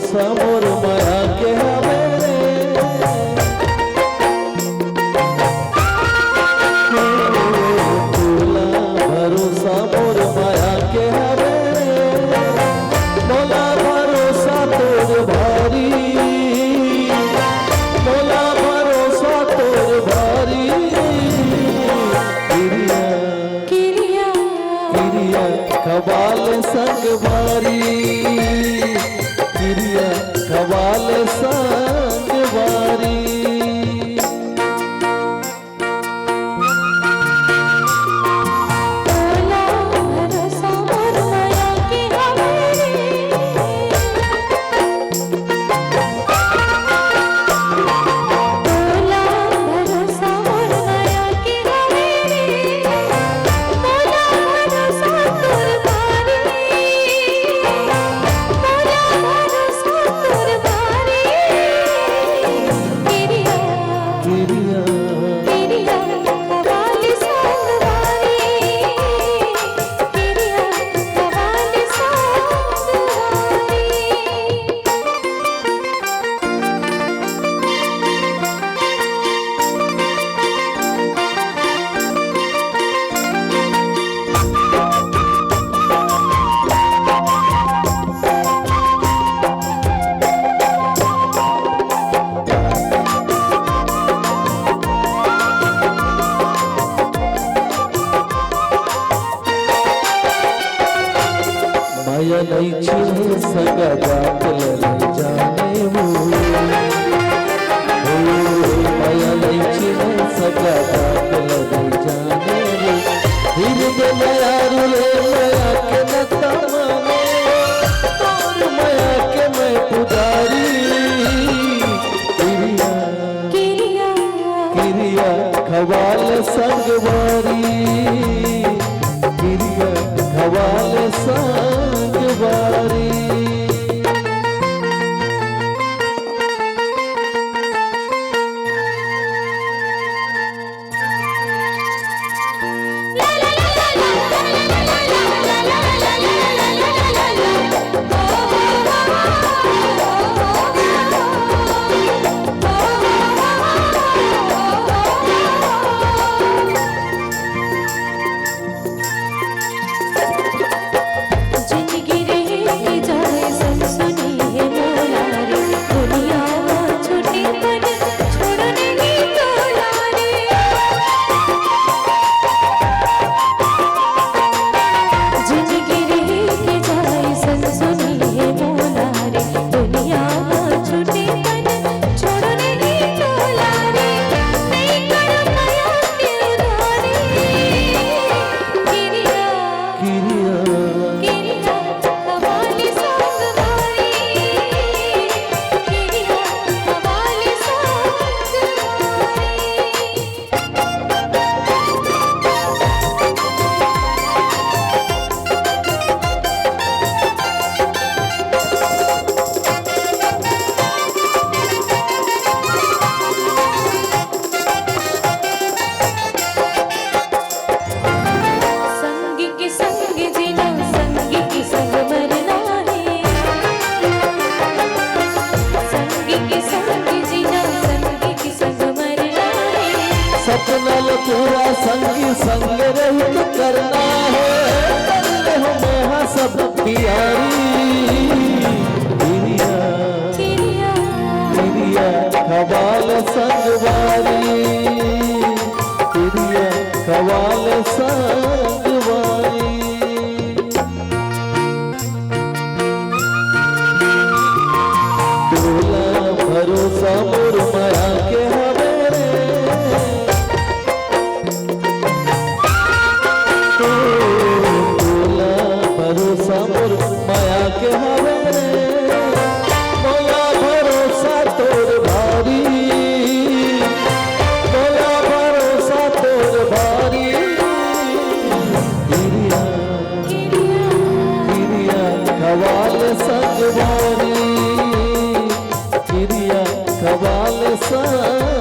भरोसा मोर माया के हवे रे। तोला भरोसा मोर माया के हवे रे। मोला भरोसा तोर भारी, मोला भरोसा तोर भारी। किरिया किरिया कबाल संग भारी, किरिया कबाल संग भारी। माया नहीं छिड़े सगा जात लले जाने वो, माया नहीं छिड़े सगा जात लले जाने वो। हृदय माया रुले माया के नता माने, तोर माया के मैं पुजारी। किरिया किरिया किरिया खवाल संग वारी, किरिया खवाल संग वारी। सपना पूरा संगी संग रहित करना है, करने हो मोहा सब प्यारी। किरिया किरिया किरिया खवाल संग वारी, किरिया खवाल संग वारी। तोला भरोसा मोर माया के हवे रे। तोला भरोसा मोर माया के हवे रे। मोला भरोसा तोर भारी, मोला भरोसा तोर भारी। किरिया किरिया खवाल संग वारी, किरिया खवाल संग